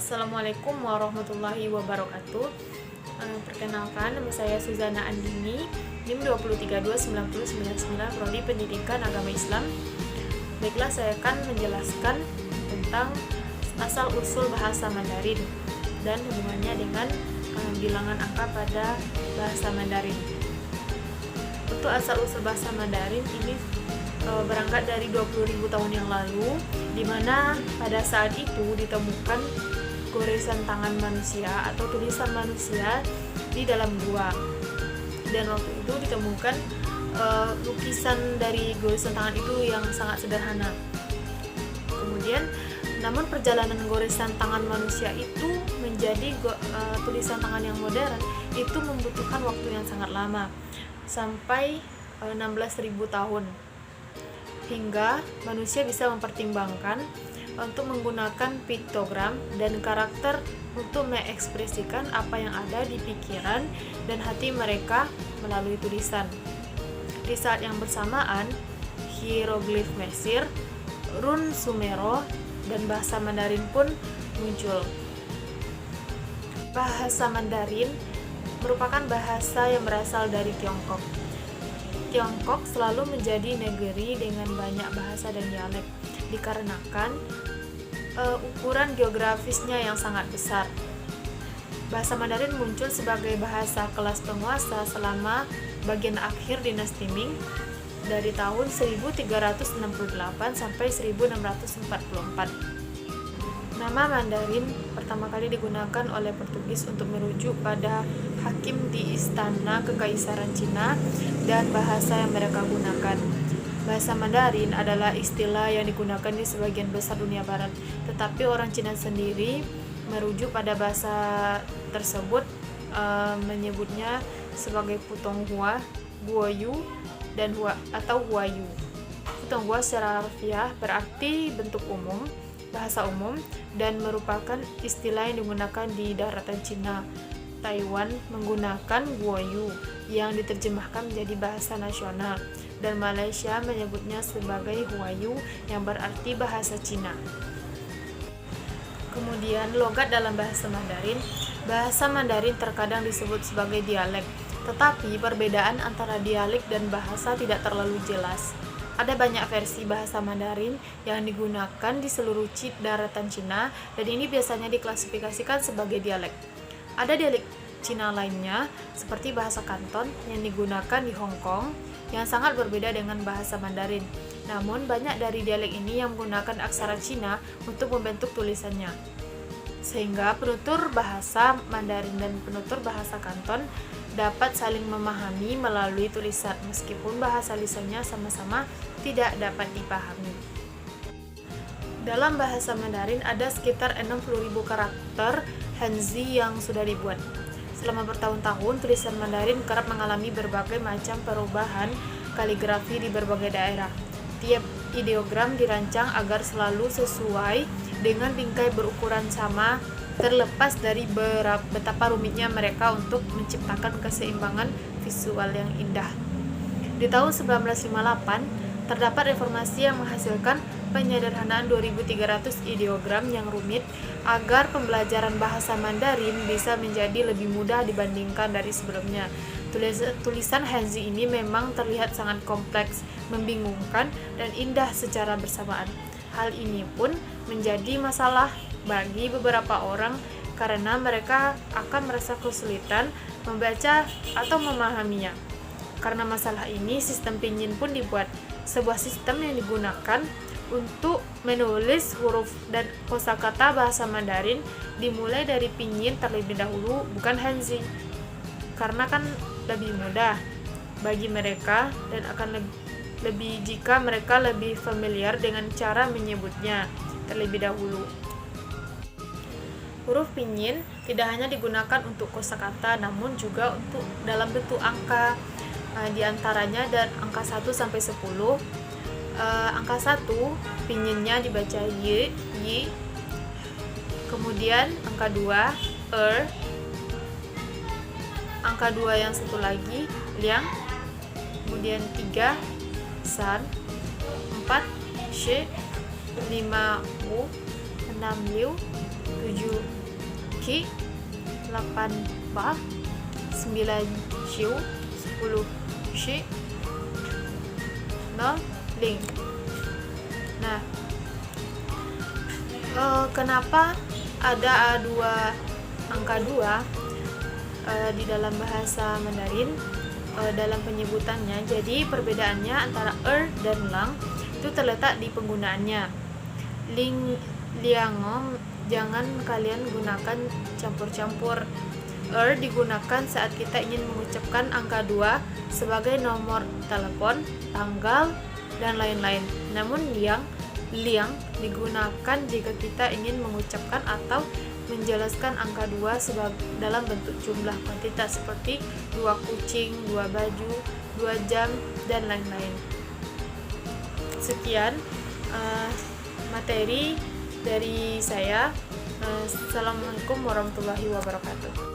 Assalamualaikum warahmatullahi wabarakatuh. Perkenalkan, nama saya Suzana Andini, NIM 2329099, Prodi Pendidikan Agama Islam. Baiklah, saya akan menjelaskan tentang asal-usul bahasa Mandarin dan hubungannya dengan bilangan angka pada bahasa Mandarin. Untuk asal-usul bahasa Mandarin ini berangkat dari 20.000 tahun yang lalu, di mana pada saat itu ditemukan goresan tangan manusia atau tulisan manusia di dalam gua, dan waktu itu ditemukan lukisan dari goresan tangan itu yang sangat sederhana. Kemudian, namun perjalanan goresan tangan manusia itu menjadi tulisan tangan yang modern itu membutuhkan waktu yang sangat lama, sampai 16.000 tahun, hingga manusia bisa mempertimbangkan untuk menggunakan piktogram dan karakter untuk mengekspresikan apa yang ada di pikiran dan hati mereka melalui tulisan. Di saat yang bersamaan, hieroglif Mesir, run Sumero, dan bahasa Mandarin pun muncul. Bahasa Mandarin merupakan bahasa yang berasal dari Tiongkok. Tiongkok selalu menjadi negeri dengan banyak bahasa dan dialek, dikarenakan ukuran geografisnya yang sangat besar. Bahasa Mandarin muncul sebagai bahasa kelas penguasa selama bagian akhir dinasti Ming dari tahun 1368 sampai 1644. Nama Mandarin pertama kali digunakan oleh Portugis untuk merujuk pada hakim di istana kekaisaran Cina dan bahasa yang mereka gunakan. Bahasa Mandarin adalah istilah yang digunakan di sebagian besar dunia barat, tetapi orang Cina sendiri merujuk pada bahasa tersebut, menyebutnya sebagai Putonghua, Guoyu, dan Hua atau Huayu. Putonghua secara harfiah berarti bentuk umum, bahasa umum, dan merupakan istilah yang digunakan di daratan Cina. Taiwan menggunakan Guoyu yang diterjemahkan menjadi bahasa nasional, dan Malaysia menyebutnya sebagai Huayu yang berarti bahasa Cina. Kemudian, logat dalam bahasa Mandarin. Bahasa Mandarin terkadang disebut sebagai dialek, tetapi perbedaan antara dialek dan bahasa tidak terlalu jelas. Ada banyak versi bahasa Mandarin yang digunakan di seluruh daratan Cina, dan ini biasanya diklasifikasikan sebagai dialek. Ada dialek Cina lainnya, seperti bahasa Kanton yang digunakan di Hong Kong, yang sangat berbeda dengan bahasa Mandarin. Namun, banyak dari dialek ini yang menggunakan aksara Cina untuk membentuk tulisannya, sehingga penutur bahasa Mandarin dan penutur bahasa Kanton dapat saling memahami melalui tulisan, meskipun bahasa lisannya sama-sama tidak dapat dipahami. Dalam bahasa Mandarin ada sekitar 60.000 karakter Hanzi yang sudah dibuat. Selama bertahun-tahun, tulisan Mandarin kerap mengalami berbagai macam perubahan kaligrafi di berbagai daerah. Tiap ideogram dirancang agar selalu sesuai dengan bingkai berukuran sama, terlepas dari betapa rumitnya mereka untuk menciptakan keseimbangan visual yang indah. Di tahun 1958, terdapat reformasi yang menghasilkan penyederhanaan 2.300 ideogram yang rumit agar pembelajaran bahasa Mandarin bisa menjadi lebih mudah dibandingkan dari sebelumnya. Tulisan Hanzi ini memang terlihat sangat kompleks, membingungkan, dan indah secara bersamaan. Hal ini pun menjadi masalah bagi beberapa orang karena mereka akan merasa kesulitan membaca atau memahaminya. Karena masalah ini, sistem pinyin pun dibuat, sebuah sistem yang digunakan untuk menulis huruf dan kosakata bahasa Mandarin dimulai dari pinyin terlebih dahulu, bukan Hanzi, karena kan lebih mudah bagi mereka dan akan lebih jika mereka lebih familiar dengan cara menyebutnya terlebih dahulu. Huruf pinyin tidak hanya digunakan untuk kosakata, namun juga untuk dalam bentuk angka, di antaranya dan angka 1 sampai 10. Angka 1 pinyinnya dibaca y, kemudian angka 2 angka 2 yang satu lagi liang, kemudian 3 san, 4 shi, 5 wu, 6 liu, 7 ki, 8 ba, 9 xiu, 10 shi, 0 ling. Nah, kenapa ada angka 2 di dalam bahasa Mandarin dalam penyebutannya? Jadi perbedaannya antara dan lang itu terletak di penggunaannya. Liangom jangan kalian gunakan campur-campur. Digunakan saat kita ingin mengucapkan angka 2 sebagai nomor telepon, tanggal, dan lain-lain. Namun liang digunakan jika kita ingin mengucapkan atau menjelaskan angka 2 dalam bentuk jumlah kuantitas seperti 2 kucing, 2 baju, 2 jam, dan lain-lain. Sekian materi dari saya. Assalamualaikum warahmatullahi wabarakatuh.